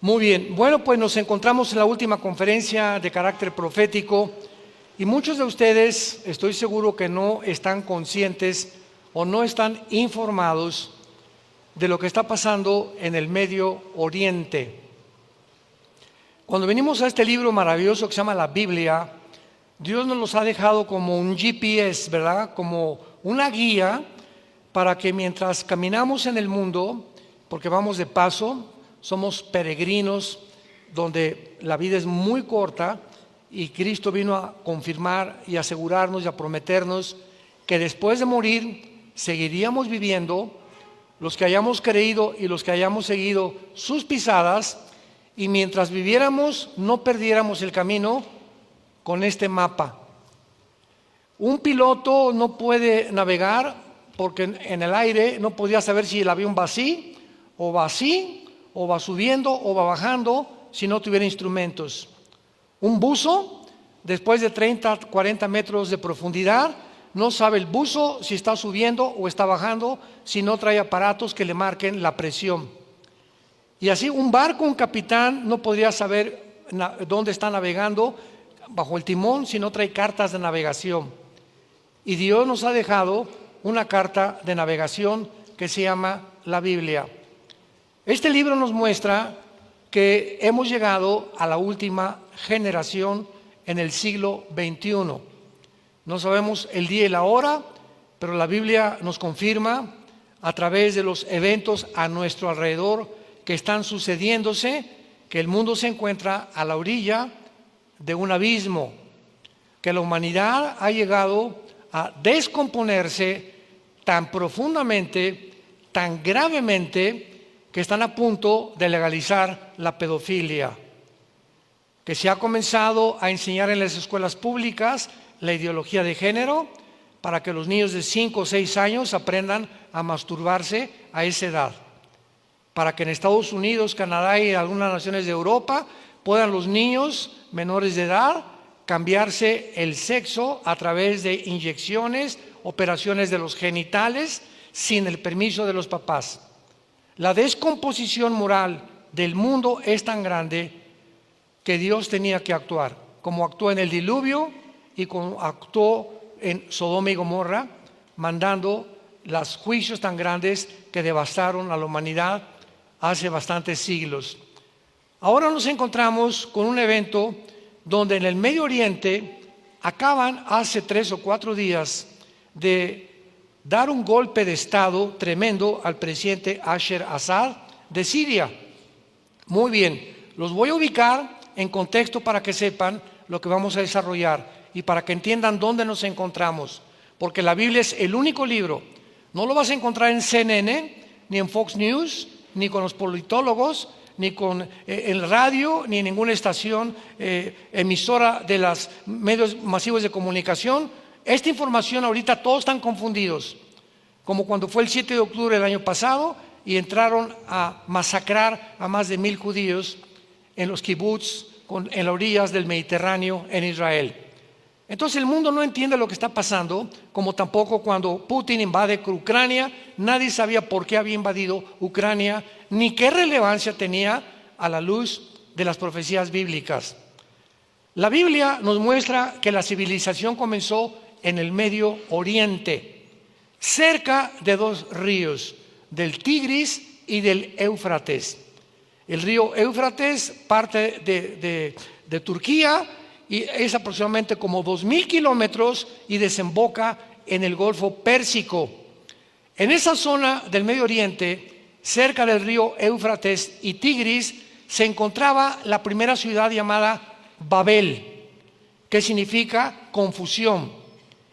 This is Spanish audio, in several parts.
Muy bien, bueno, pues nos encontramos en la última conferencia de carácter profético y muchos de ustedes estoy seguro que no están conscientes o no están informados de lo que está pasando en el Medio Oriente. Cuando venimos a este libro maravilloso que se llama la Biblia, Dios nos los ha dejado como un GPS, ¿verdad? Como una guía para que mientras caminamos en el mundo, porque vamos de paso, somos peregrinos donde la vida es muy corta y Cristo vino a confirmar y asegurarnos y a prometernos que después de morir seguiríamos viviendo los que hayamos creído y los que hayamos seguido sus pisadas, y mientras viviéramos no perdiéramos el camino con este mapa. Un piloto no puede navegar porque en el aire no podía saber si el avión va así o va así, o va subiendo o va bajando si no tuviera instrumentos. Un buzo, después de 30, 40 metros de profundidad, no sabe el buzo si está subiendo o está bajando si no trae aparatos que le marquen la presión. Y así un barco, un capitán no podría saber dónde está navegando bajo el timón si no trae cartas de navegación. Y Dios nos ha dejado una carta de navegación que se llama la Biblia. Este libro nos muestra que hemos llegado a la última generación en el siglo XXI. No sabemos el día y la hora, pero la Biblia nos confirma a través de los eventos a nuestro alrededor que están sucediéndose, que el mundo se encuentra a la orilla de un abismo, que la humanidad ha llegado a descomponerse tan profundamente, tan gravemente, que están a punto de legalizar la pedofilia, que se ha comenzado a enseñar en las escuelas públicas la ideología de género para que los niños de 5 o 6 años aprendan a masturbarse a esa edad, para que en Estados Unidos, Canadá y algunas naciones de Europa puedan los niños menores de edad cambiarse el sexo a través de inyecciones, operaciones de los genitales sin el permiso de los papás. La descomposición moral del mundo es tan grande que Dios tenía que actuar, como actuó en el diluvio y como actuó en Sodoma y Gomorra, mandando los juicios tan grandes que devastaron a la humanidad hace bastantes siglos. Ahora nos encontramos con un evento donde en el Medio Oriente acaban hace 3 o 4 días de dar un golpe de Estado tremendo al presidente Bashar al-Assad de Siria. Muy bien, los voy a ubicar en contexto para que sepan lo que vamos a desarrollar y para que entiendan dónde nos encontramos, porque la Biblia es el único libro. No lo vas a encontrar en CNN, ni en Fox News, ni con los politólogos, ni en radio, ni en ninguna estación emisora de los medios masivos de comunicación. Esta información ahorita todos están confundidos, como cuando fue el 7 de octubre del año pasado y entraron a masacrar a más de 1000 judíos en los kibbutz en las orillas del Mediterráneo en Israel. Entonces el mundo no entiende lo que está pasando, como tampoco cuando Putin invade Ucrania, nadie sabía por qué había invadido Ucrania, ni qué relevancia tenía a la luz de las profecías bíblicas. La Biblia nos muestra que la civilización comenzó en el Medio Oriente, cerca de 2 ríos, del Tigris y del Éufrates. El río Éufrates parte de Turquía y es aproximadamente como 2000 kilómetros y desemboca en el Golfo Pérsico. En esa zona del Medio Oriente, cerca del río Éufrates y Tigris, se encontraba la primera ciudad llamada Babel, que significa confusión,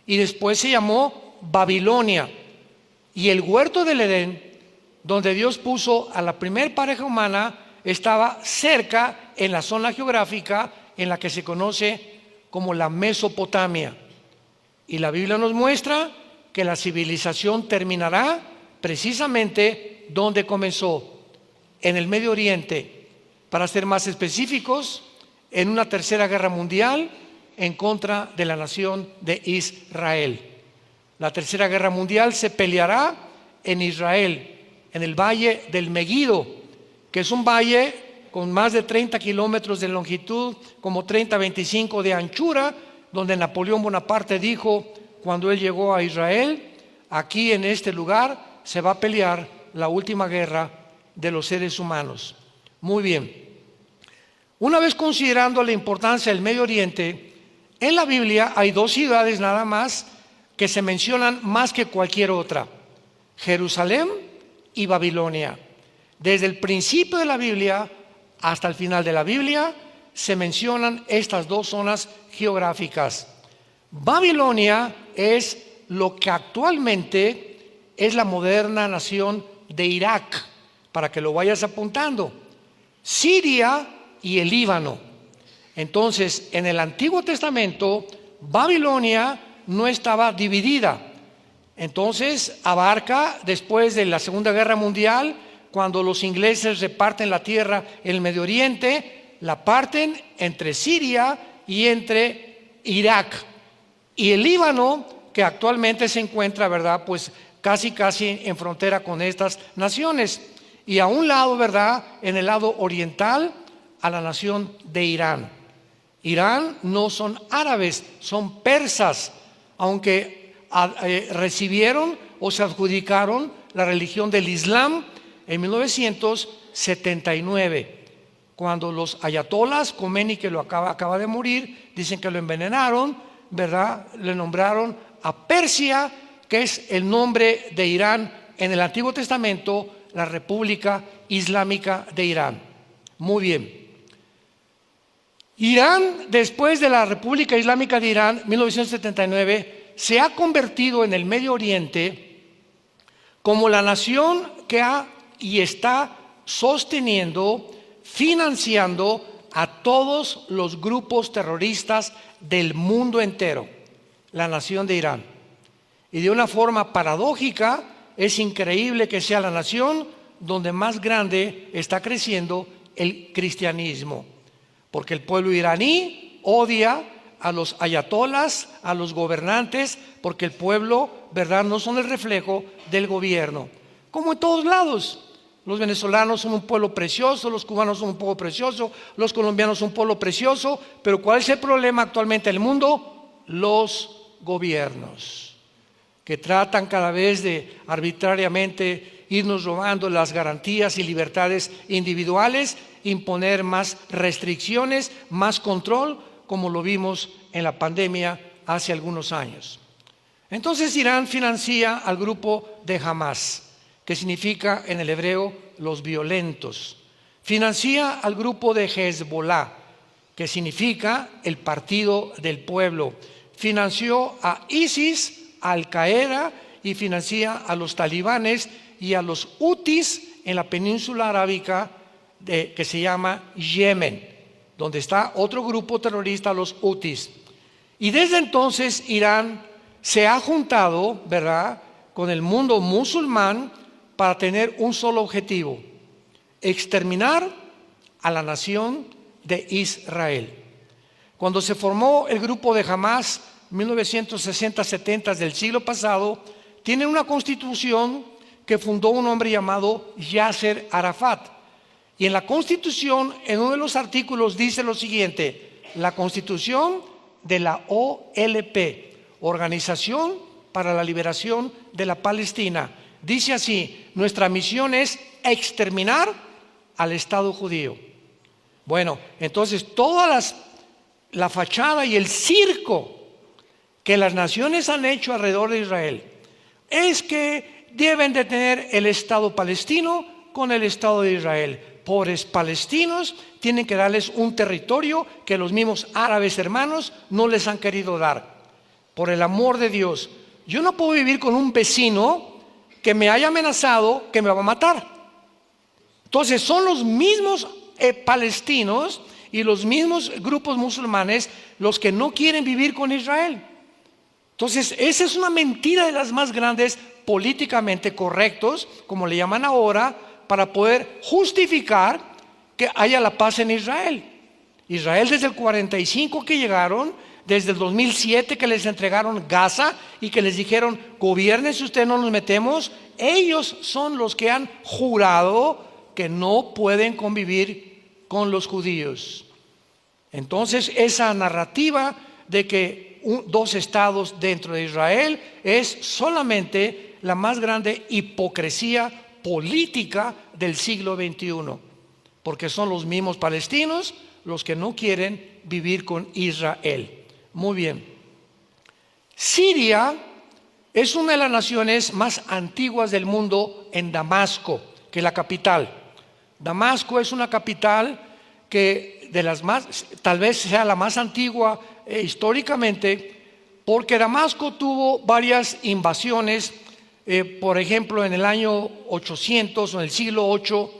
y después se llamó Babilonia. Y el huerto del Edén, donde Dios puso a la primer pareja humana, estaba cerca en la zona geográfica en la que se conoce como la Mesopotamia. Y la Biblia nos muestra que la civilización terminará precisamente donde comenzó, en el Medio Oriente, para ser más específicos, en una tercera guerra mundial en contra de la nación de Israel. La tercera guerra mundial se peleará en Israel, en el valle del Meguido, que es un valle con más de 30 kilómetros de longitud, como 30, 25 de anchura, donde Napoleón Bonaparte dijo, cuando él llegó a Israel, aquí en este lugar se va a pelear la última guerra de los seres humanos. Muy bien. Una vez considerando la importancia del Medio Oriente, en la Biblia hay dos ciudades nada más que se mencionan más que cualquier otra: Jerusalén y Babilonia. Desde el principio de la Biblia hasta el final de la Biblia se mencionan estas dos zonas geográficas. Babilonia es lo que actualmente es la moderna nación de Irak, para que lo vayas apuntando. Siria y el Líbano. Entonces, en el Antiguo Testamento, Babilonia no estaba dividida. Entonces, abarca después de la Segunda Guerra Mundial, cuando los ingleses reparten la tierra en el Medio Oriente, la parten entre Siria y entre Irak. Y el Líbano, que actualmente se encuentra, ¿verdad?, pues casi en frontera con estas naciones. Y a un lado, ¿verdad?, en el lado oriental, a la nación de Irán. Irán no son árabes, son persas, aunque recibieron o se adjudicaron la religión del Islam en 1979, cuando los ayatolas, Khomeini, que acaba de morir, dicen que lo envenenaron, ¿verdad? Le nombraron a Persia, que es el nombre de Irán en el Antiguo Testamento, la República Islámica de Irán. Muy bien. Irán, después de la República Islámica de Irán, 1979, se ha convertido en el Medio Oriente como la nación que ha y está sosteniendo, financiando a todos los grupos terroristas del mundo entero, la nación de Irán. Y de una forma paradójica, es increíble que sea la nación donde más grande está creciendo el cristianismo, porque el pueblo iraní odia a los ayatolas, a los gobernantes, porque el pueblo, ¿verdad?, no son el reflejo del gobierno. Como en todos lados, los venezolanos son un pueblo precioso, los cubanos son un pueblo precioso, los colombianos son un pueblo precioso, pero ¿cuál es el problema actualmente en el mundo? Los gobiernos, que tratan cada vez de arbitrariamente irnos robando las garantías y libertades individuales, imponer más restricciones, más control, como lo vimos en la pandemia hace algunos años. Entonces Irán financia al grupo de Hamas, que significa en el hebreo los violentos. Financia al grupo de Hezbollah, que significa el partido del pueblo. Financió a ISIS, a Al Qaeda, y financia a los talibanes y a los hutis en la península arábica que se llama Yemen, donde está otro grupo terrorista, los hutis. Y desde entonces Irán se ha juntado, ¿verdad?, con el mundo musulmán para tener un solo objetivo: exterminar a la nación de Israel. Cuando se formó el grupo de Hamas, 1960-70 del siglo pasado, tiene una constitución que fundó un hombre llamado Yasser Arafat. Y en la constitución, en uno de los artículos, dice lo siguiente: la constitución de la OLP, Organización para la Liberación de la Palestina, dice así: nuestra misión es exterminar al Estado judío. Bueno, entonces toda la fachada y el circo que las naciones han hecho alrededor de Israel es que deben de tener el Estado palestino con el Estado de Israel. Pobres palestinos, tienen que darles un territorio que los mismos árabes hermanos no les han querido dar. Por el amor de Dios, yo no puedo vivir con un vecino que me haya amenazado que me va a matar. Entonces son los mismos palestinos y los mismos grupos musulmanes los que no quieren vivir con Israel. Entonces esa es una mentira de las más grandes, políticamente correctos, como le llaman ahora, para poder justificar que haya la paz en Israel. Israel desde el 45 que llegaron, desde el 2007 que les entregaron Gaza y que les dijeron: gobiernen si ustedes, no nos metemos. Ellos son los que han jurado que no pueden convivir con los judíos. Entonces, esa narrativa de que dos estados dentro de Israel es solamente la más grande hipocresía política del siglo XXI, porque son los mismos palestinos los que no quieren vivir con Israel. Muy bien. Siria es una de las naciones más antiguas del mundo en Damasco, que es la capital. Damasco es una capital que de las más, tal vez sea la más antigua históricamente, porque Damasco tuvo varias invasiones, por ejemplo en el año 800 o en el siglo 8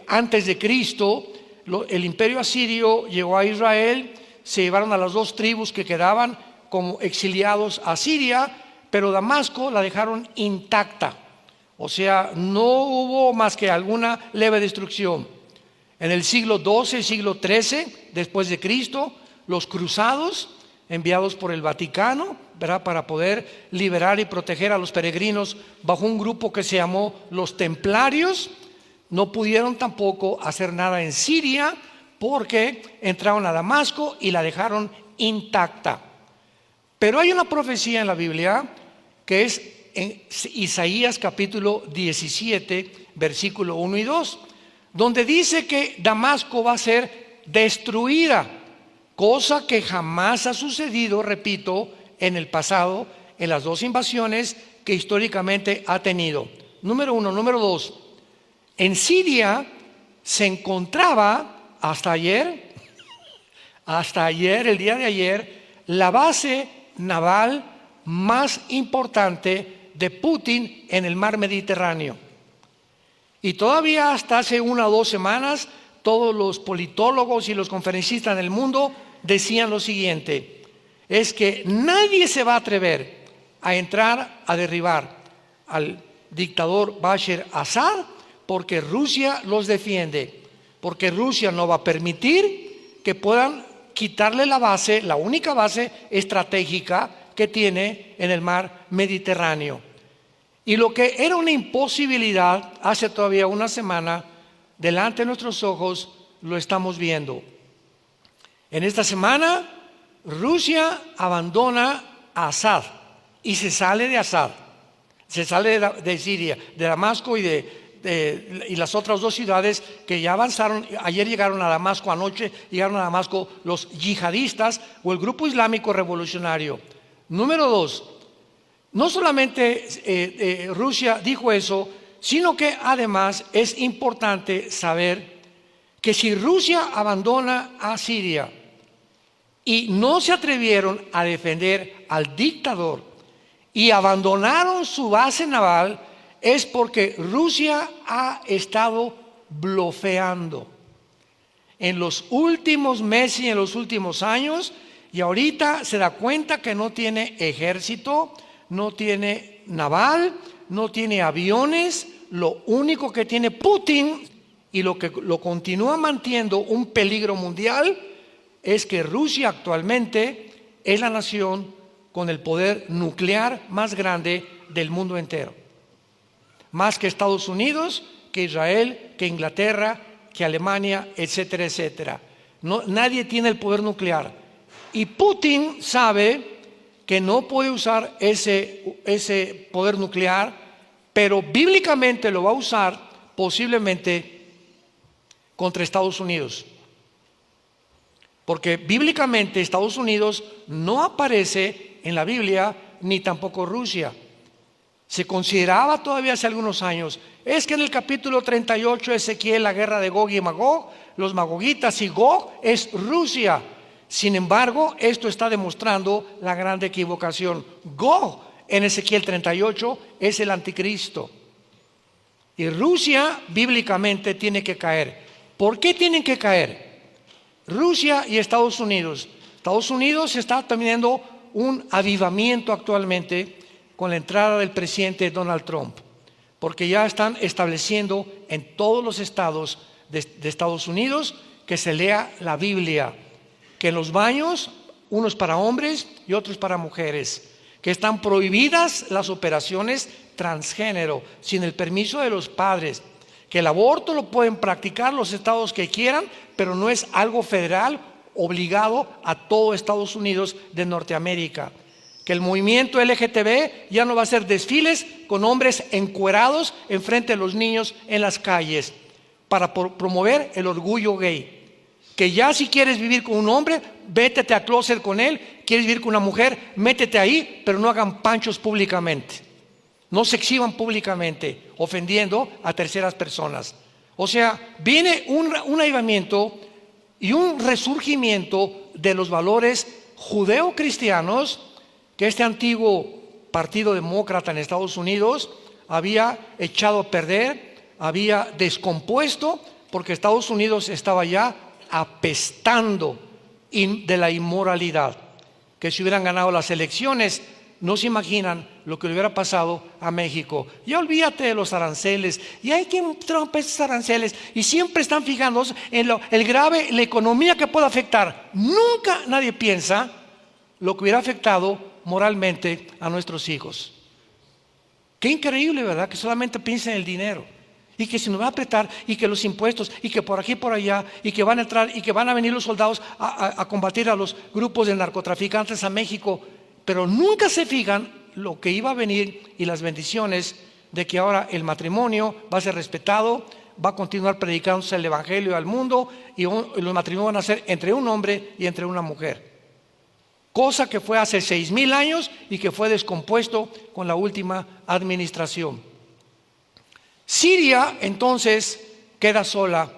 antes de Cristo, el imperio asirio llegó a Israel, se llevaron a las dos tribus que quedaban como exiliados a Siria, pero Damasco la dejaron intacta, o sea, no hubo más que alguna leve destrucción. En el siglo XII, siglo XIII, después de Cristo, los cruzados, enviados por el Vaticano, ¿verdad?, para poder liberar y proteger a los peregrinos bajo un grupo que se llamó los Templarios, no pudieron tampoco hacer nada en Siria porque entraron a Damasco y la dejaron intacta. Pero hay una profecía en la Biblia que es en Isaías capítulo 17, versículo 1 y 2, donde dice que Damasco va a ser destruida, cosa que jamás ha sucedido, repito, en el pasado, en las dos invasiones que históricamente ha tenido. Número uno. Número dos, en Siria se encontraba hasta ayer, el día de ayer, la base naval más importante de Putin en el mar Mediterráneo. Y todavía hasta hace 1 o 2 semanas, todos los politólogos y los conferencistas del mundo decían lo siguiente: es que nadie se va a atrever a entrar a derribar al dictador Bashar Assad porque Rusia los defiende, porque Rusia no va a permitir que puedan quitarle la base, la única base estratégica que tiene en el mar Mediterráneo. Y lo que era una imposibilidad hace todavía una semana, delante de nuestros ojos lo estamos viendo. En esta semana, Rusia abandona a Assad y se sale de Assad, se sale de Siria, de Damasco y las otras dos ciudades que ya avanzaron. Ayer llegaron a Damasco, anoche llegaron a Damasco los yihadistas o el grupo islámico revolucionario. Número dos, no solamente Rusia dijo eso, sino que además es importante saber que si Rusia abandona a Siria y no se atrevieron a defender al dictador y abandonaron su base naval, es porque Rusia ha estado blofeando en los últimos meses y en los últimos años, y ahorita se da cuenta que no tiene ejército, no tiene naval, no tiene aviones. Lo único que tiene Putin y lo que lo continúa manteniendo un peligro mundial es que Rusia actualmente es la nación con el poder nuclear más grande del mundo entero. Más que Estados Unidos, que Israel, que Inglaterra, que Alemania, etcétera, etcétera. No, nadie tiene el poder nuclear. Y Putin sabe que no puede usar ese poder nuclear, pero bíblicamente lo va a usar posiblemente contra Estados Unidos. Porque bíblicamente Estados Unidos no aparece en la Biblia, ni tampoco Rusia. Se consideraba todavía hace algunos años, es que en el capítulo 38 de Ezequiel, la guerra de Gog y Magog, los magogitas y Gog es Rusia. Sin embargo, esto está demostrando la gran equivocación. Gog en Ezequiel 38 es el anticristo. Y Rusia bíblicamente tiene que caer. ¿Por qué tienen que caer? Rusia y Estados Unidos. Estados Unidos está teniendo un avivamiento actualmente con la entrada del presidente Donald Trump, porque ya están estableciendo en todos los estados de Estados Unidos que se lea la Biblia, que en los baños, unos para hombres y otros para mujeres, que están prohibidas las operaciones transgénero sin el permiso de los padres, que el aborto lo pueden practicar los estados que quieran, pero no es algo federal obligado a todo Estados Unidos de Norteamérica. Que el movimiento LGTB ya no va a hacer desfiles con hombres encuerados enfrente de los niños en las calles para promover el orgullo gay. Que ya si quieres vivir con un hombre, vétete a closet con él. Quieres vivir con una mujer, métete ahí, pero no hagan panchos públicamente. No se exhiban públicamente, ofendiendo a terceras personas. O sea, viene un avivamiento y un resurgimiento de los valores judeo-cristianos que este antiguo partido demócrata en Estados Unidos había echado a perder, había descompuesto, porque Estados Unidos estaba ya apestando de la inmoralidad. Que si hubieran ganado las elecciones, no se imaginan lo que le hubiera pasado a México. Ya olvídate de los aranceles, y hay quien trompe esos aranceles, y siempre están fijándose en la economía que puede afectar. Nunca nadie piensa lo que hubiera afectado moralmente a nuestros hijos. Qué increíble, ¿verdad? Que solamente piensen en el dinero, y que se nos va a apretar, y que los impuestos, y que por aquí y por allá, y que van a entrar, y que van a venir los soldados a combatir a los grupos de narcotraficantes a México, pero nunca se fijan lo que iba a venir y las bendiciones de que ahora el matrimonio va a ser respetado, va a continuar predicándose el evangelio al mundo, y los matrimonios van a ser entre un hombre y entre una mujer. Cosa que fue hace 6,000 años y que fue descompuesto con la última administración. Siria entonces queda sola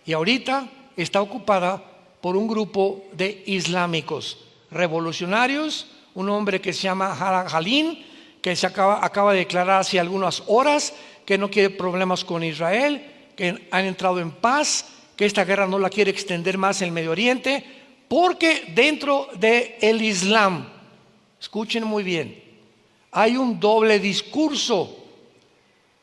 y ahorita está ocupada por un grupo de islámicos revolucionarios, un hombre que se llama Jalín, que se acaba de declarar hace algunas horas que no quiere problemas con Israel, que han entrado en paz, que esta guerra no la quiere extender más en el Medio Oriente, porque dentro del Islam, escuchen muy bien, hay un doble discurso.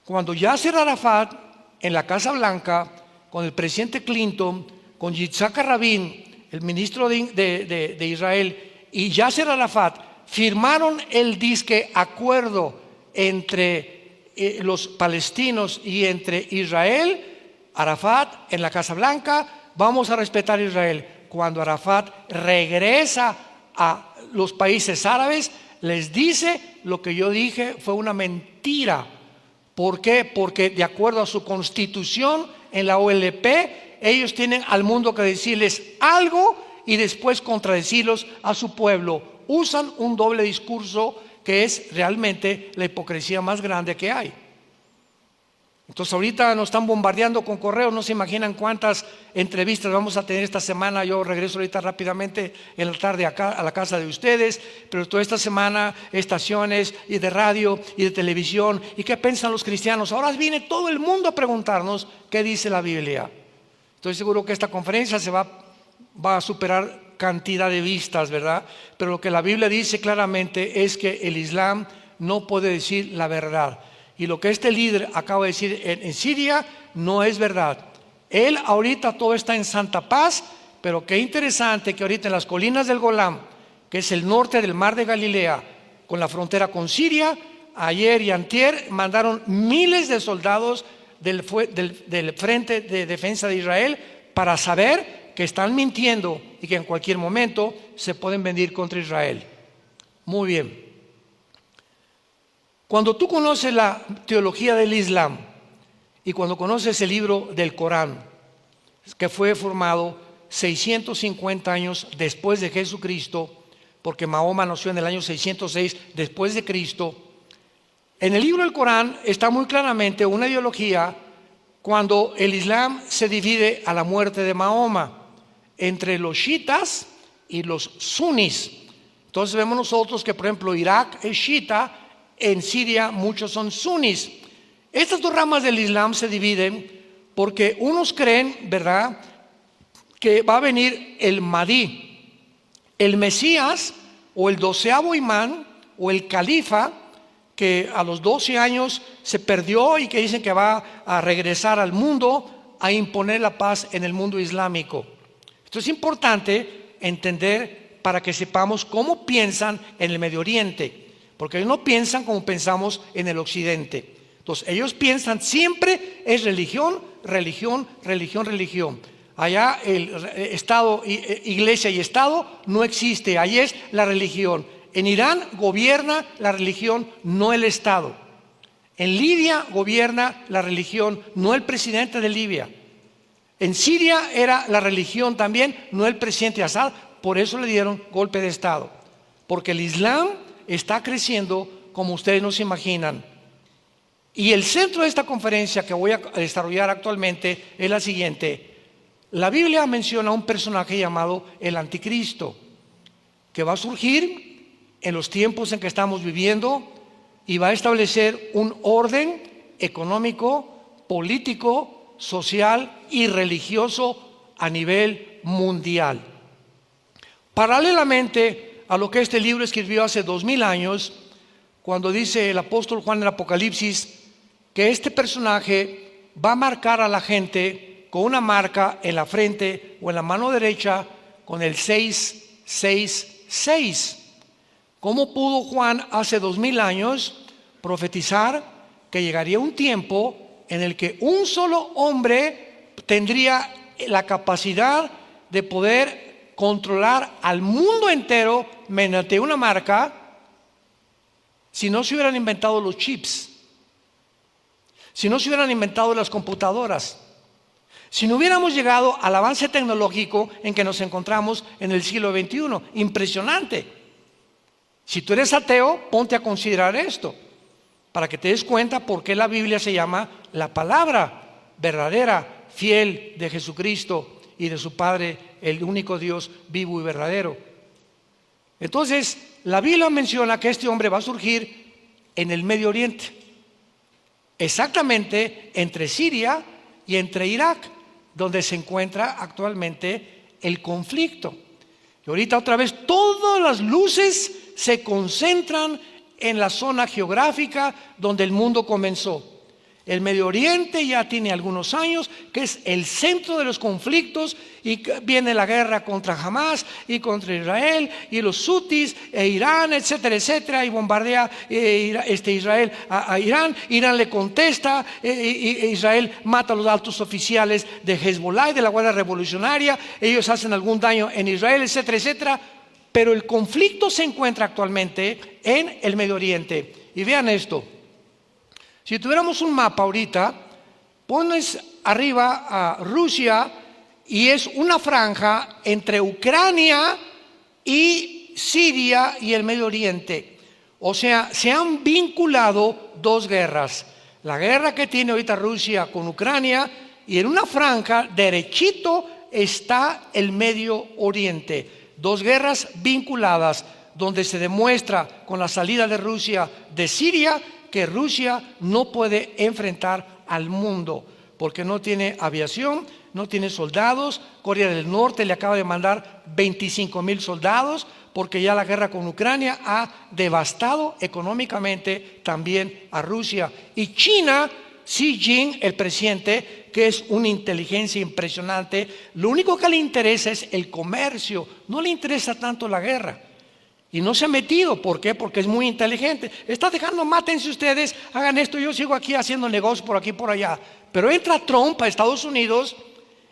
Cuando Yasser Arafat en la Casa Blanca, con el presidente Clinton, con Yitzhak Rabin, el ministro de Israel, y Yasser Arafat firmaron el disque acuerdo entre los palestinos y entre Israel, Arafat en la Casa Blanca, vamos a respetar a Israel. Cuando Arafat regresa a los países árabes, les dice: lo que yo dije fue una mentira. ¿Por qué? Porque de acuerdo a su constitución en la OLP, ellos tienen al mundo que decirles algo y después contradecirlos a su pueblo. Usan un doble discurso que es realmente la hipocresía más grande que hay. Entonces ahorita nos están bombardeando con correos, no se imaginan cuántas entrevistas vamos a tener esta semana. Yo regreso ahorita rápidamente en la tarde acá a la casa de ustedes, pero toda esta semana estaciones y de radio y de televisión, y qué piensan los cristianos. Ahora viene todo el mundo a preguntarnos qué dice la Biblia. Estoy seguro que esta conferencia va a superar cantidad de vistas, ¿verdad? Pero lo que la Biblia dice claramente es que el Islam no puede decir la verdad. Y lo que este líder acaba de decir en Siria no es verdad. Él ahorita todo está en santa paz, pero qué interesante que ahorita en las colinas del Golán, que es el norte del mar de Galilea, con la frontera con Siria, ayer y antier mandaron miles de soldados del Frente de Defensa de Israel para saber que están mintiendo y que en cualquier momento se pueden venir contra Israel. Muy bien. Cuando tú conoces la teología del Islam y cuando conoces el libro del Corán, que fue formado 650 años después de Jesucristo, porque Mahoma nació en el año 606 después de Cristo, en el libro del Corán está muy claramente una ideología cuando el Islam se divide a la muerte de Mahoma entre los chiitas y los sunis. Entonces vemos nosotros que, por ejemplo, Irak es chiita, en Siria muchos son sunis. Estas dos ramas del Islam se dividen porque unos creen, ¿verdad?, que va a venir el Mahdi, el Mesías, o el 12º imán, o el califa, que a los 12 años se perdió y que dicen que va a regresar al mundo a imponer la paz en el mundo islámico. Esto es importante entender para que sepamos cómo piensan en el Medio Oriente, porque ellos no piensan como pensamos en el Occidente. Entonces ellos piensan siempre es religión religión, religión, religión. Allá el Estado, iglesia y Estado no existe, ahí es la religión. En Irán gobierna la religión, no el Estado. En Libia gobierna la religión, no el presidente de Libia. En Siria era la religión también, no el presidente Assad. Por eso le dieron golpe de Estado. Porque el Islam está creciendo como ustedes no se imaginan. Y el centro de esta conferencia que voy a desarrollar actualmente es la siguiente. La Biblia menciona a un personaje llamado el Anticristo, que va a surgir en los tiempos en que estamos viviendo y va a establecer un orden económico, político, social y religioso a nivel mundial. Paralelamente a lo que este libro escribió hace 2000 años, cuando dice el apóstol Juan en el Apocalipsis que este personaje va a marcar a la gente con una marca en la frente o en la mano derecha con el 666. ¿Cómo pudo Juan hace 2000 años profetizar que llegaría un tiempo en el que un solo hombre tendría la capacidad de poder controlar al mundo entero mediante una marca, si no se hubieran inventado los chips, si no se hubieran inventado las computadoras, si no hubiéramos llegado al avance tecnológico en que nos encontramos en el siglo XXI? Impresionante. Si tú eres ateo, ponte a considerar esto, para que te des cuenta por qué la Biblia se llama la palabra verdadera, fiel de Jesucristo y de su Padre, el único Dios vivo y verdadero. Entonces, la Biblia menciona que este hombre va a surgir en el Medio Oriente, exactamente entre Siria y entre Irak, donde se encuentra actualmente el conflicto. Y ahorita otra vez todas las luces se concentran en la zona geográfica donde el mundo comenzó. El Medio Oriente ya tiene algunos años que es el centro de los conflictos, y viene la guerra contra Hamas y contra Israel y los hutis e Irán, etcétera, etcétera, y bombardea Israel a Irán. Irán le contesta, Israel mata a los altos oficiales de Hezbollah y de la Guardia Revolucionaria, ellos hacen algún daño en Israel, etcétera, etcétera. Pero el conflicto se encuentra actualmente en el Medio Oriente. Y vean esto. Si tuviéramos un mapa ahorita, pones arriba a Rusia y es una franja entre Ucrania y Siria y el Medio Oriente. O sea, se han vinculado dos guerras. La guerra que tiene ahorita Rusia con Ucrania, y en una franja derechito está el Medio Oriente. Dos guerras vinculadas, donde se demuestra con la salida de Rusia de Siria que Rusia no puede enfrentar al mundo, porque no tiene aviación, no tiene soldados. Corea del Norte le acaba de mandar 25,000 soldados, porque ya la guerra con Ucrania ha devastado económicamente también a Rusia. Y China, Xi Jinping, el presidente, que es una inteligencia impresionante, lo único que le interesa es el comercio, no le interesa tanto la guerra. Y no se ha metido. ¿Por qué? Porque es muy inteligente. Está dejando, mátense ustedes, hagan esto, yo sigo aquí haciendo negocios por aquí y por allá. Pero entra Trump a Estados Unidos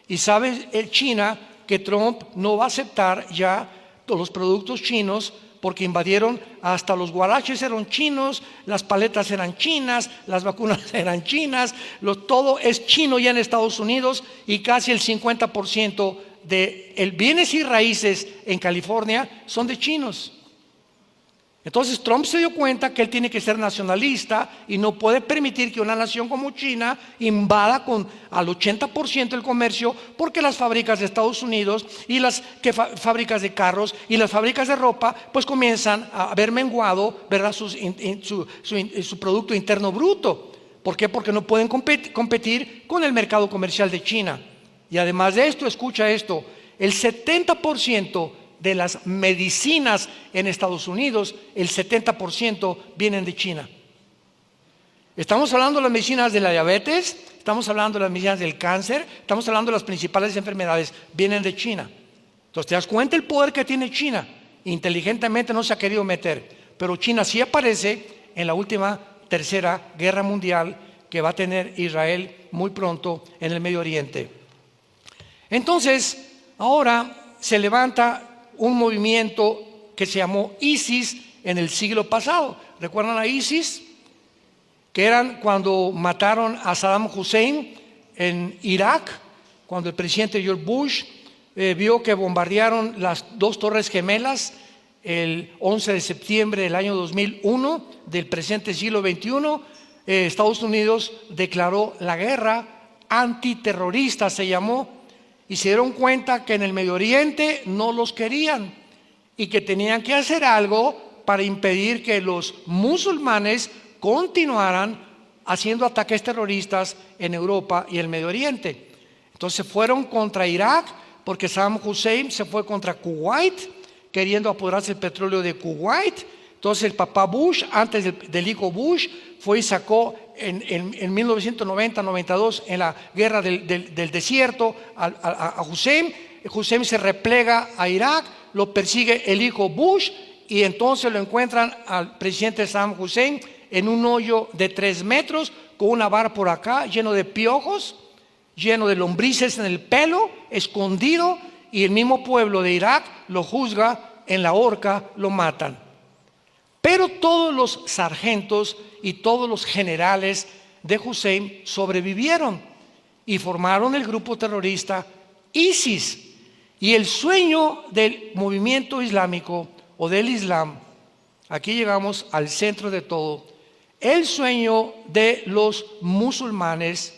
y sabe China que Trump no va a aceptar ya todos los productos chinos, porque invadieron, hasta los guaraches eran chinos, las paletas eran chinas, las vacunas eran chinas, todo es chino ya en Estados Unidos, y casi el 50% de bienes y raíces en California son de chinos. Entonces Trump se dio cuenta que él tiene que ser nacionalista y no puede permitir que una nación como China invada al 80% el comercio, porque las fábricas de Estados Unidos y las fábricas de carros y las fábricas de ropa pues comienzan a ver menguado, ¿verdad?, su Producto Interno Bruto. ¿Por qué? Porque no pueden competir con el mercado comercial de China. Y además de esto, escucha esto, el 70% de las medicinas en Estados Unidos, el 70% vienen de China. Estamos hablando de las medicinas de la diabetes, estamos hablando de las medicinas del cáncer, estamos hablando de las principales enfermedades, vienen de China. Entonces te das cuenta el poder que tiene China. Inteligentemente no se ha querido meter, pero China sí aparece en la última tercera guerra mundial que va a tener Israel muy pronto en el Medio Oriente. Entonces, ahora se levanta un movimiento que se llamó ISIS en el siglo pasado. ¿Recuerdan a ISIS? Que eran cuando mataron a Saddam Hussein en Irak, cuando el presidente George Bush vio que bombardearon las dos torres gemelas el 11 de septiembre del año 2001 del presente siglo XXI. Estados Unidos declaró la guerra antiterrorista, se llamó, y se dieron cuenta que en el Medio Oriente no los querían y que tenían que hacer algo para impedir que los musulmanes continuaran haciendo ataques terroristas en Europa y el Medio Oriente. Entonces fueron contra Irak, porque Saddam Hussein se fue contra Kuwait, queriendo apoderarse del petróleo de Kuwait. Entonces el papá Bush, antes del hijo Bush, fue y sacó en 1990-92 en la guerra del desierto a Hussein. Hussein se replega a Irak, lo persigue el hijo Bush y entonces lo encuentran al presidente Saddam Hussein en un hoyo de 3 metros con una vara por acá lleno de piojos, lleno de lombrices en el pelo, escondido, y el mismo pueblo de Irak lo juzga en la horca, lo matan. Pero todos los sargentos y todos los generales de Hussein sobrevivieron y formaron el grupo terrorista ISIS. Y el sueño del movimiento islámico o del Islam, aquí llegamos al centro de todo, el sueño de los musulmanes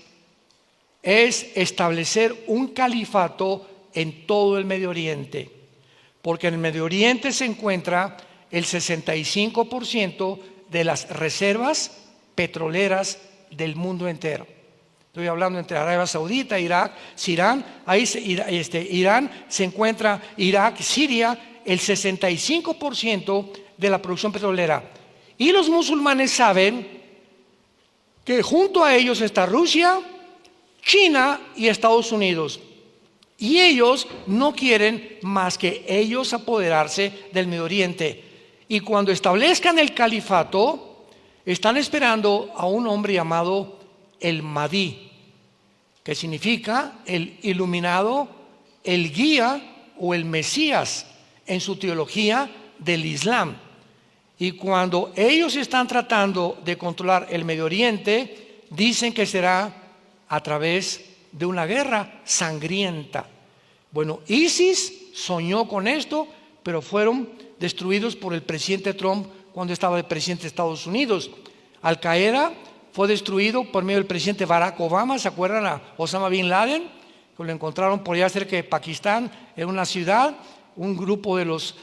es establecer un califato en todo el Medio Oriente, porque en el Medio Oriente se encuentra el 65% de las reservas petroleras del mundo entero. Estoy hablando entre Arabia Saudita, Irak, Irán, Irán se encuentra, Irak, Siria, el 65% de la producción petrolera. Y los musulmanes saben que junto a ellos está Rusia, China y Estados Unidos. Y ellos no quieren más que ellos apoderarse del Medio Oriente. Y cuando establezcan el califato, están esperando a un hombre llamado el Mahdi, que significa el iluminado, el guía o el Mesías en su teología del Islam. Y cuando ellos están tratando de controlar el Medio Oriente, dicen que será a través de una guerra sangrienta. Bueno, ISIS soñó con esto, pero fueron destruidos por el presidente Trump cuando estaba el presidente de Estados Unidos. Al Qaeda fue destruido por medio del presidente Barack Obama. ¿Se acuerdan a Osama Bin Laden? Que lo encontraron por allá cerca de Pakistán, en una ciudad. Un grupo de los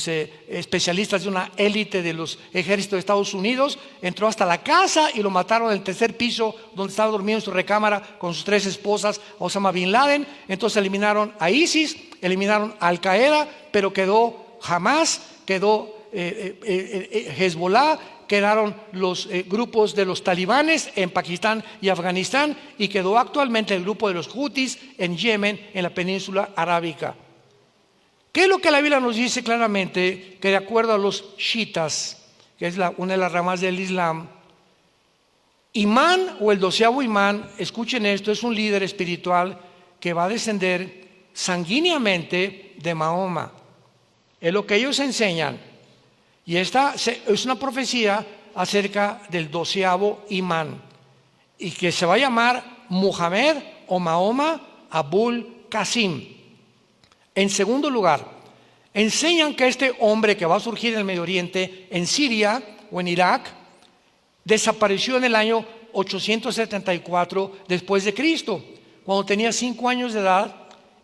especialistas de una élite de los ejércitos de Estados Unidos entró hasta la casa y lo mataron en el 3er piso donde estaba durmiendo en su recámara con sus 3 esposas, a Osama Bin Laden. Entonces eliminaron a ISIS, eliminaron a Al Qaeda, pero quedó Hamas, quedó Hezbollah, quedaron los grupos de los talibanes en Pakistán y Afganistán, y quedó actualmente el grupo de los Houthis en Yemen, en la península arábica. ¿Qué es lo que la Biblia nos dice claramente? Que de acuerdo a los chiitas, que es una de las ramas del Islam, Imán o el 12º imán, escuchen esto, es un líder espiritual que va a descender sanguíneamente de Mahoma. Es lo que ellos enseñan. Y esta es una profecía acerca del 12º imán, y que se va a llamar Muhammad o Mahoma Abul Qasim. En segundo lugar, enseñan que este hombre que va a surgir en el Medio Oriente, en Siria o en Irak, desapareció en el año 874 después de Cristo, cuando tenía 5 años de edad,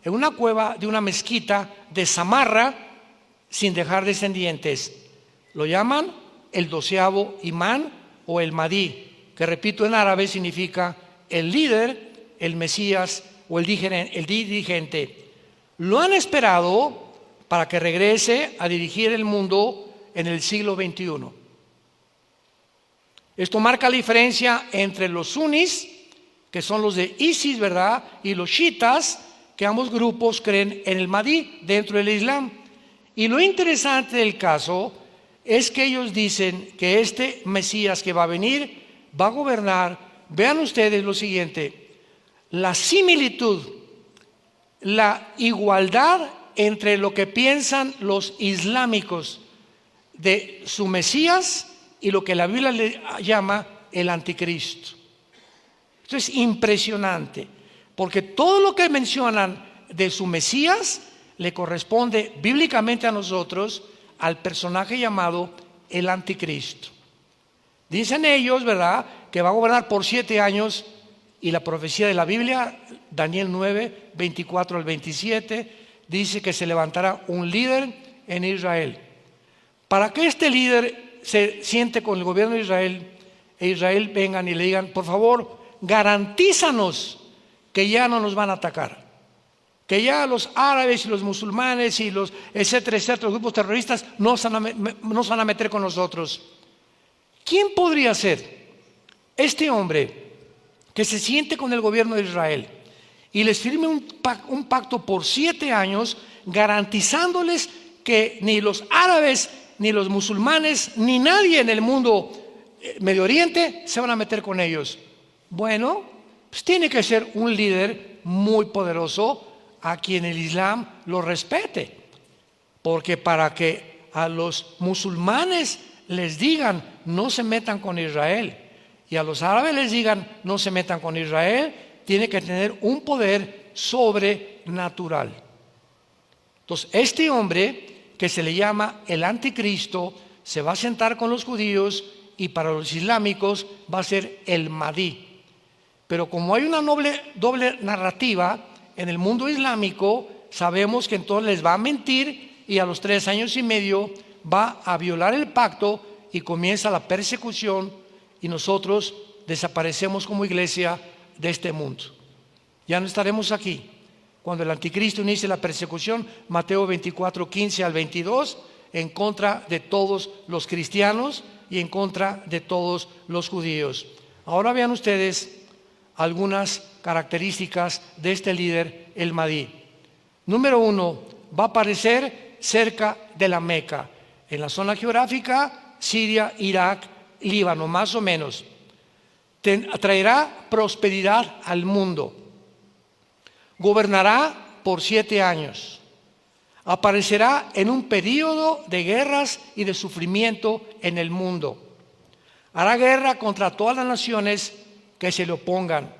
en una cueva de una mezquita de Samarra, sin dejar descendientes. Lo llaman el 12º imán o el Mahdi, que repito en árabe significa el líder, el Mesías o el dirigente. Lo han esperado para que regrese a dirigir el mundo en el siglo XXI. Esto marca la diferencia entre los sunnis, que son los de ISIS, ¿verdad? Y los chiitas, que ambos grupos creen en el Mahdi dentro del Islam. Y lo interesante del caso es que ellos dicen que este Mesías que va a venir va a gobernar vean ustedes lo siguiente: la similitud, la igualdad entre lo que piensan los islámicos de su Mesías y lo que la Biblia le llama el anticristo. Esto es impresionante, porque todo lo que mencionan de su Mesías le corresponde bíblicamente a nosotros al personaje llamado el anticristo. Dicen ellos, ¿verdad?, que va a gobernar por 7 años, y la profecía de la Biblia, Daniel 9, 24 al 27, dice que se levantará un líder en Israel. Para que este líder se siente con el gobierno de Israel, e Israel vengan y le digan: por favor, garantízanos que ya no nos van a atacar, que ya los árabes y los musulmanes y los etcétera, etcétera, los grupos terroristas no se van a meter con nosotros. ¿Quién podría ser este hombre que se siente con el gobierno de Israel y les firme un pacto por 7 años, garantizándoles que ni los árabes, ni los musulmanes, ni nadie en el mundo Medio Oriente se van a meter con ellos? Bueno, pues tiene que ser un líder muy poderoso a quien el Islam lo respete, porque para que a los musulmanes les digan no se metan con Israel y a los árabes les digan no se metan con Israel, tiene que tener un poder sobrenatural. Entonces, este hombre que se le llama el anticristo se va a sentar con los judíos, y para los islámicos va a ser el Mahdi. Pero como hay una doble narrativa en el mundo islámico, sabemos que entonces les va a mentir, y a los 3 años y medio va a violar el pacto y comienza la persecución, y nosotros desaparecemos como iglesia de este mundo. Ya no estaremos aquí cuando el anticristo inicie la persecución, Mateo 24, 15 al 22, en contra de todos los cristianos y en contra de todos los judíos. Ahora vean ustedes algunas características de este líder, el Mahdi. Número 1, va a aparecer cerca de la Meca, en la zona geográfica Siria, Irak, Líbano, más o menos. Traerá prosperidad al mundo. Gobernará por 7 años. Aparecerá en un período de guerras y de sufrimiento en el mundo. Hará guerra contra todas las naciones que se le opongan.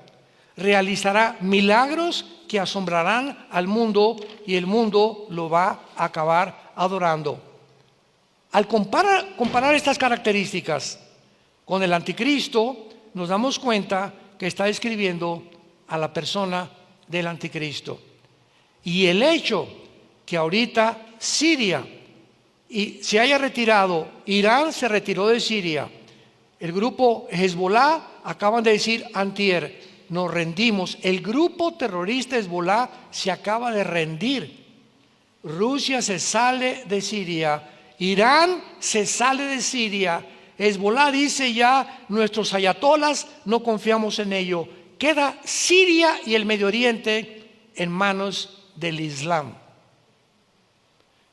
Realizará milagros que asombrarán al mundo, y el mundo lo va a acabar adorando. Al comparar estas características con el anticristo, nos damos cuenta que está describiendo a la persona del anticristo. Y el hecho que ahorita Siria se haya retirado, Irán se retiró de Siria, el grupo Hezbollah acaban de decir antier, nos rendimos. El grupo terrorista Hezbollah se acaba de rendir. Rusia se sale de Siria, Irán se sale de Siria, Hezbollah dice ya nuestros ayatolas no confiamos en ello. Queda Siria y el Medio Oriente en manos del Islam,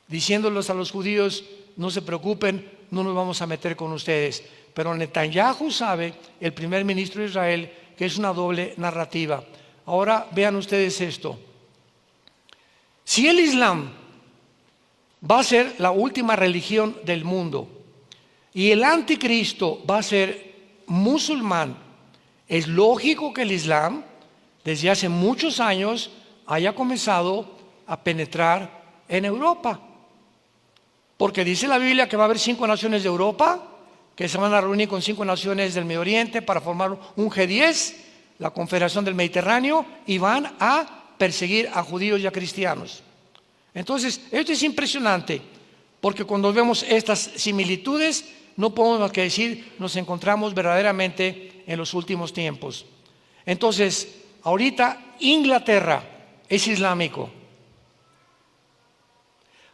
diciéndoles a los judíos: no se preocupen, no nos vamos a meter con ustedes. Pero Netanyahu sabe, el primer ministro de Israel, que es una doble narrativa. Ahora vean ustedes esto: si el Islam va a ser la última religión del mundo y el anticristo va a ser musulmán, es lógico que el Islam desde hace muchos años haya comenzado a penetrar en Europa, porque dice la Biblia que va a haber 5 naciones de Europa que se van a reunir con 5 naciones del Medio Oriente para formar un G10, la Confederación del Mediterráneo, y van a perseguir a judíos y a cristianos. Entonces, esto es impresionante, porque cuando vemos estas similitudes, no podemos más que decir, nos encontramos verdaderamente en los últimos tiempos. Entonces, ahorita Inglaterra es islámico.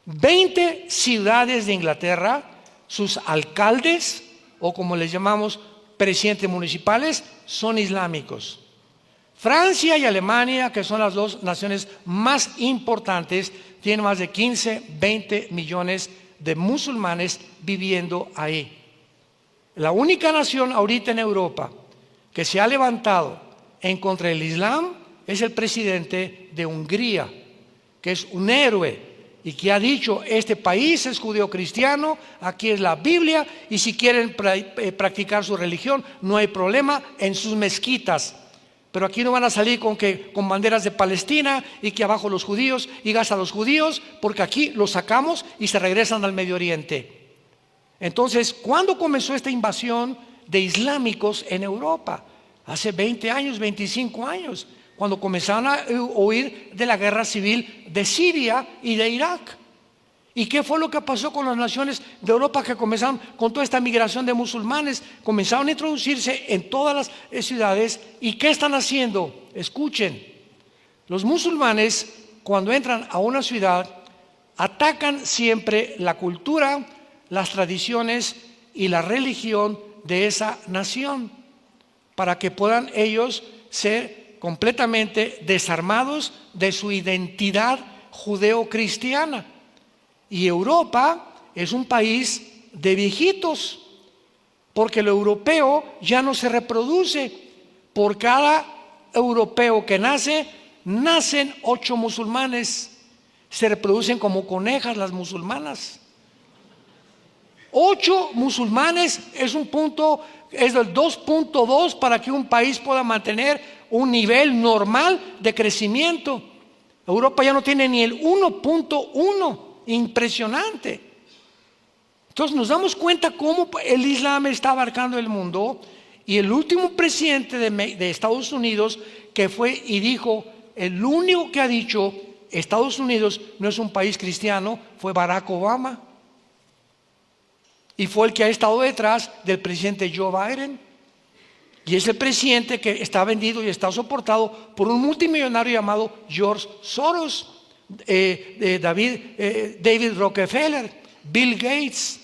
20 ciudades de Inglaterra, sus alcaldes, o como les llamamos, presidentes municipales, son islámicos. Francia y Alemania, que son las 2 naciones más importantes, tienen más de 15, 20 millones de musulmanes viviendo ahí. La única nación ahorita en Europa que se ha levantado en contra del Islam es el presidente de Hungría, que es un héroe y que ha dicho: este país es judeo-cristiano, aquí es la Biblia, y si quieren practicar su religión, no hay problema en sus mezquitas. Pero aquí no van a salir con banderas de Palestina y que abajo los judíos y gas a los judíos, porque aquí los sacamos y se regresan al Medio Oriente. Entonces, ¿cuándo comenzó esta invasión de islámicos en Europa? Hace 20 años, 25 años, cuando comenzaron a huir de la guerra civil de Siria y de Irak. ¿Y qué fue lo que pasó con las naciones de Europa que comenzaron con toda esta migración de musulmanes? Comenzaron a introducirse en todas las ciudades. ¿Y qué están haciendo? Escuchen, los musulmanes cuando entran a una ciudad atacan siempre la cultura, las tradiciones y la religión de esa nación, para que puedan ellos ser completamente desarmados de su identidad judeo-cristiana. Y Europa es un país de viejitos, porque lo europeo ya no se reproduce. Por cada europeo que nace, nacen 8 musulmanes. Se reproducen como conejas las musulmanas. 8 musulmanes es un punto, es del 2.2 para que un país pueda mantener un nivel normal de crecimiento. Europa ya no tiene ni el 1.1, impresionante. Entonces nos damos cuenta cómo el Islam está abarcando el mundo. Y el último presidente de Estados Unidos que fue y dijo, el único que ha dicho Estados Unidos no es un país cristiano, fue Barack Obama. Y fue el que ha estado detrás del presidente Joe Biden. Y es el presidente que está vendido y está soportado por un multimillonario llamado George Soros, David Rockefeller, Bill Gates,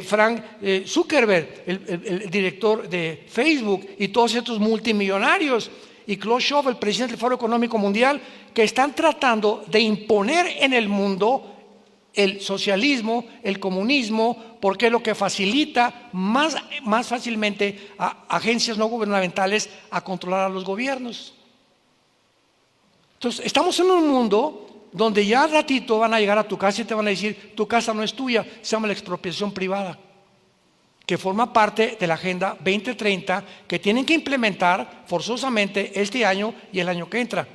Frank Zuckerberg, el director de Facebook, y todos estos multimillonarios, y Klaus Schwab, el presidente del Foro Económico Mundial, que están tratando de imponer en el mundo el socialismo, el comunismo, porque es lo que facilita más fácilmente a agencias no gubernamentales a controlar a los gobiernos. Entonces, estamos en un mundo donde ya al ratito van a llegar a tu casa y te van a decir: tu casa no es tuya, se llama la expropiación privada, que forma parte de la Agenda 2030 que tienen que implementar forzosamente este año y el año que entra.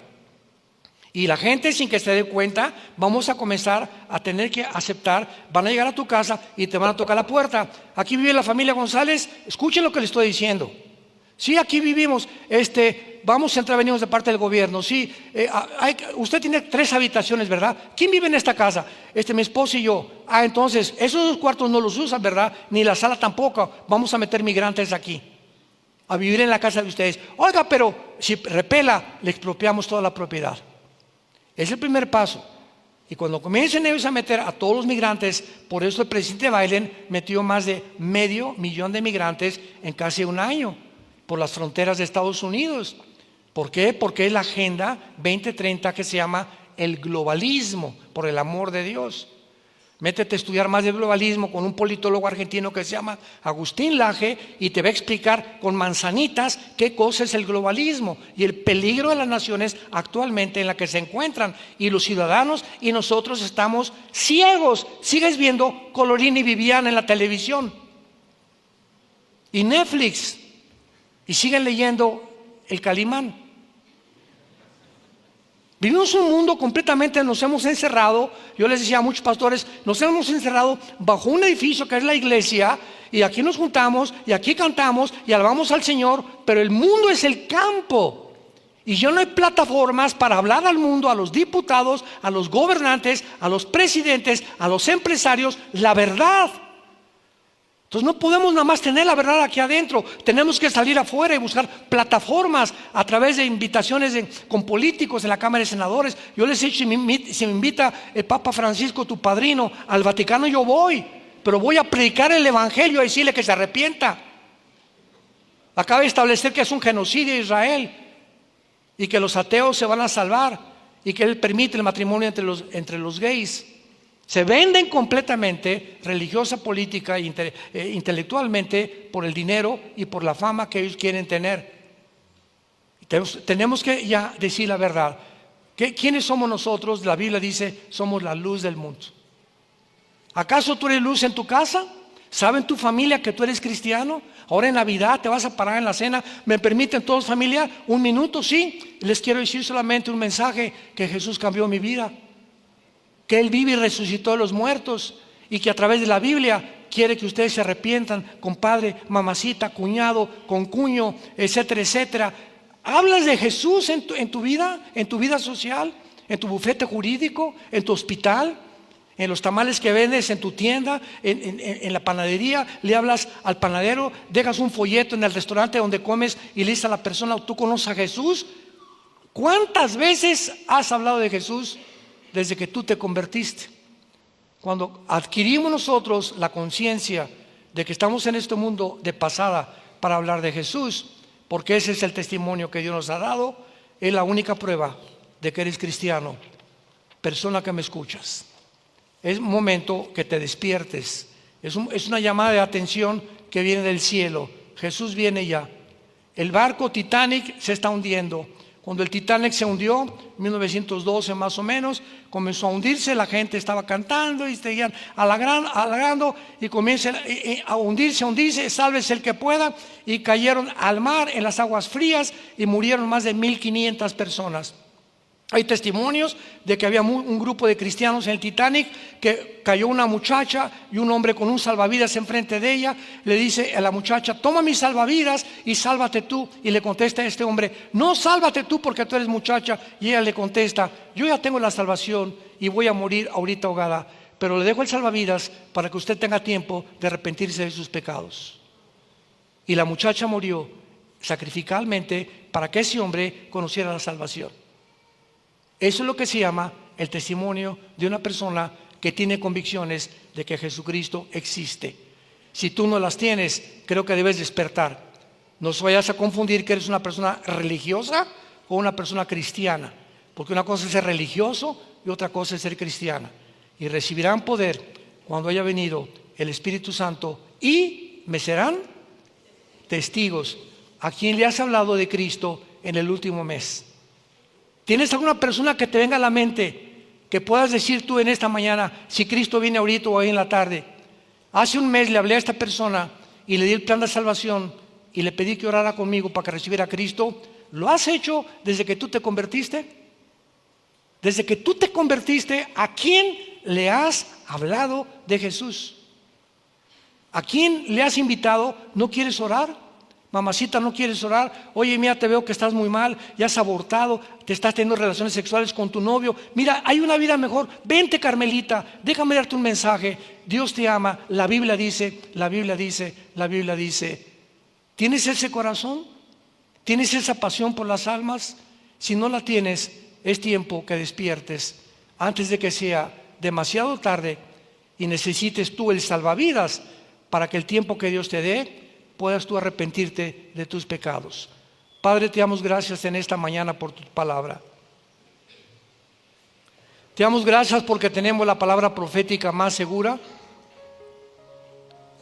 Y la gente, sin que se dé cuenta, vamos a comenzar a tener que aceptar, van a llegar a tu casa y te van a tocar la puerta. Aquí vive la familia González, escuchen lo que les estoy diciendo. Sí, aquí vivimos, vamos a entrar, venimos de parte del gobierno. Sí, usted tiene 3 habitaciones, ¿verdad? ¿Quién vive en esta casa? Mi esposo y yo. Entonces, esos 2 cuartos no los usan, ¿verdad? Ni la sala tampoco. Vamos a meter migrantes aquí, a vivir en la casa de ustedes. Oiga, pero si repela, le expropiamos toda la propiedad. Es el primer paso. Y cuando comiencen ellos a meter a todos los migrantes, por eso el presidente Biden metió más de 500,000 de migrantes en casi un año por las fronteras de Estados Unidos. ¿Por qué? Porque es la Agenda 2030 que se llama el globalismo, por el amor de Dios. Métete a estudiar más de globalismo con un politólogo argentino que se llama Agustín Laje y te va a explicar con manzanitas qué cosa es el globalismo y el peligro de las naciones actualmente en la que se encuentran. Y los ciudadanos y nosotros estamos ciegos. Sigues viendo Colorín y Viviana en la televisión y Netflix y siguen leyendo El Calimán. Vivimos un mundo completamente, nos hemos encerrado. Yo les decía a muchos pastores, nos hemos encerrado bajo un edificio que es la iglesia, y aquí nos juntamos y aquí cantamos y alabamos al Señor, pero el mundo es el campo y ya no hay plataformas para hablar al mundo, a los diputados, a los gobernantes, a los presidentes, a los empresarios, la verdad. Entonces no podemos nada más tener la verdad aquí adentro, tenemos que salir afuera y buscar plataformas a través de invitaciones con políticos en la Cámara de Senadores. Yo les he dicho, si me invita el Papa Francisco, tu padrino, al Vaticano, yo voy, pero voy a predicar el Evangelio y decirle que se arrepienta. Acaba de establecer que es un genocidio de Israel y que los ateos se van a salvar y que él permite el matrimonio entre los gays. Se venden completamente, religiosa, política e intelectualmente, por el dinero y por la fama que ellos quieren tener. Tenemos que ya decir la verdad. ¿Quiénes somos nosotros? La Biblia dice, somos la luz del mundo. ¿Acaso tú eres luz en tu casa? ¿Sabe en tu familia que tú eres cristiano? Ahora en Navidad te vas a parar en la cena. ¿Me permiten todos, familia? ¿Un minuto? Sí. Les quiero decir solamente un mensaje: que Jesús cambió mi vida, que Él vive y resucitó de los muertos, y que a través de la Biblia quiere que ustedes se arrepientan, compadre, mamacita, cuñado, concuño, etcétera, etcétera. ¿Hablas de Jesús en tu vida social, en tu bufete jurídico, en tu hospital, en los tamales que vendes en tu tienda, en la panadería? Le hablas al panadero, dejas un folleto en el restaurante donde comes y le dices a la persona: ¿tú conoces a Jesús? ¿Cuántas veces has hablado de Jesús desde que tú te convertiste? Cuando adquirimos nosotros la conciencia de que estamos en este mundo de pasada para hablar de Jesús, porque ese es el testimonio que Dios nos ha dado, es la única prueba de que eres cristiano. Persona que me escuchas, es momento que te despiertes. Es una llamada de atención que viene del cielo. Jesús viene ya. El barco Titanic se está hundiendo. Cuando el Titanic se hundió, en 1912 más o menos, comenzó a hundirse, la gente estaba cantando y seguían halagando, y comienza a hundirse, sálvese el que pueda, y cayeron al mar en las aguas frías y murieron más de 1,500 personas. Hay testimonios de que había un grupo de cristianos en el Titanic, que cayó una muchacha y un hombre con un salvavidas enfrente de ella. Le dice a la muchacha: toma mis salvavidas y sálvate tú. Y le contesta a este hombre: no, sálvate tú porque tú eres muchacha. Y ella le contesta: yo ya tengo la salvación y voy a morir ahorita ahogada, pero le dejo el salvavidas para que usted tenga tiempo de arrepentirse de sus pecados. Y la muchacha murió sacrificalmente para que ese hombre conociera la salvación. Eso es lo que se llama el testimonio de una persona que tiene convicciones de que Jesucristo existe. Si tú no las tienes, creo que debes despertar. No vayas a confundir que eres una persona religiosa o una persona cristiana, porque una cosa es ser religioso y otra cosa es ser cristiana. Y recibirán poder cuando haya venido el Espíritu Santo y me serán testigos. ¿A quién le has hablado de Cristo en el último mes? ¿Tienes alguna persona que te venga a la mente que puedas decir tú en esta mañana, si Cristo viene ahorita o ahí en la tarde? Hace un mes le hablé a esta persona y le di el plan de salvación y le pedí que orara conmigo para que recibiera a Cristo. ¿Lo has hecho desde que tú te convertiste? Desde que tú te convertiste, ¿a quién le has hablado de Jesús? ¿A quién le has invitado? ¿No quieres orar? Mamacita, ¿no quieres orar? Oye, mira, te veo que estás muy mal, ya has abortado, te estás teniendo relaciones sexuales con tu novio. Mira, hay una vida mejor. Vente, Carmelita, déjame darte un mensaje. Dios te ama. La Biblia dice, la Biblia dice, la Biblia dice. ¿Tienes ese corazón? ¿Tienes esa pasión por las almas? Si no la tienes, es tiempo que despiertes antes de que sea demasiado tarde y necesites tú el salvavidas para que el tiempo que Dios te dé puedas tú arrepentirte de tus pecados. Padre, te damos gracias en esta mañana por tu palabra. Te damos gracias porque tenemos la palabra profética más segura,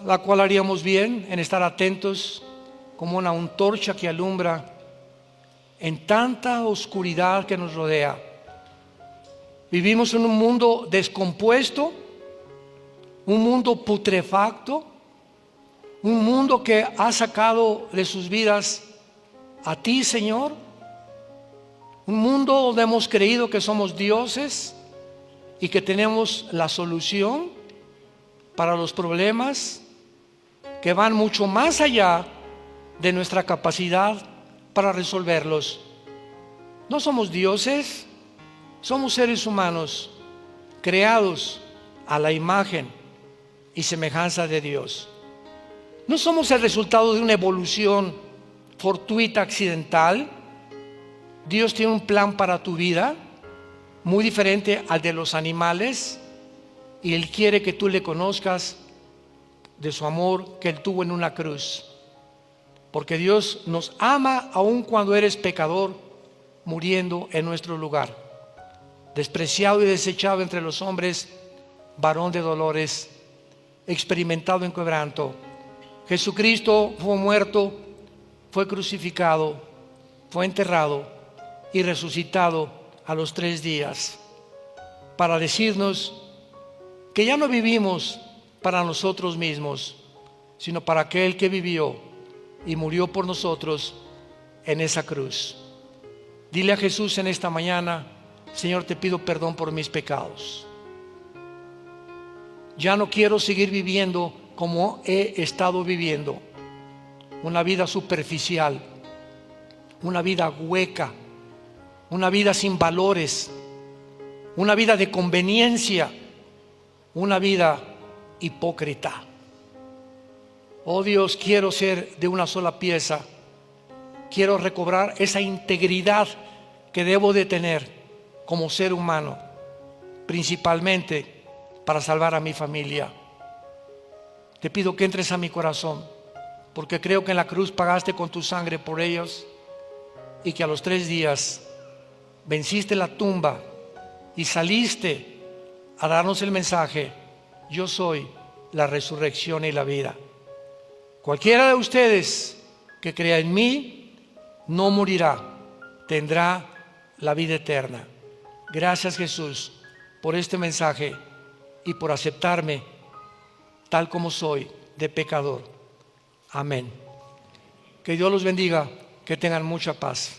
la cual haríamos bien en estar atentos como una antorcha que alumbra en tanta oscuridad que nos rodea. Vivimos en un mundo descompuesto, un mundo putrefacto, un mundo que ha sacado de sus vidas a ti, Señor. Un mundo donde hemos creído que somos dioses y que tenemos la solución para los problemas que van mucho más allá de nuestra capacidad para resolverlos. No somos dioses, somos seres humanos creados a la imagen y semejanza de Dios. No somos el resultado de una evolución fortuita, accidental. Dios tiene un plan para tu vida muy diferente al de los animales, y Él quiere que tú le conozcas de su amor que Él tuvo en una cruz. Porque Dios nos ama aun cuando eres pecador, muriendo en nuestro lugar. Despreciado y desechado entre los hombres, varón de dolores, experimentado en quebranto. Jesucristo fue muerto, fue crucificado, fue enterrado y resucitado a los 3 días para decirnos que ya no vivimos para nosotros mismos, sino para aquel que vivió y murió por nosotros en esa cruz. Dile a Jesús en esta mañana: Señor, te pido perdón por mis pecados. Ya no quiero seguir viviendo como he estado viviendo, una vida superficial, una vida hueca, una vida sin valores, una vida de conveniencia, una vida hipócrita. Oh Dios, quiero ser de una sola pieza. Quiero recobrar esa integridad que debo de tener como ser humano, principalmente para salvar a mi familia. Te pido que entres a mi corazón, porque creo que en la cruz pagaste con tu sangre por ellos y que a los 3 días venciste la tumba y saliste a darnos el mensaje: yo soy la resurrección y la vida. Cualquiera de ustedes que crea en mí no morirá, tendrá la vida eterna. Gracias, Jesús, por este mensaje y por aceptarme tal como soy, de pecador. Amén. Que Dios los bendiga, que tengan mucha paz.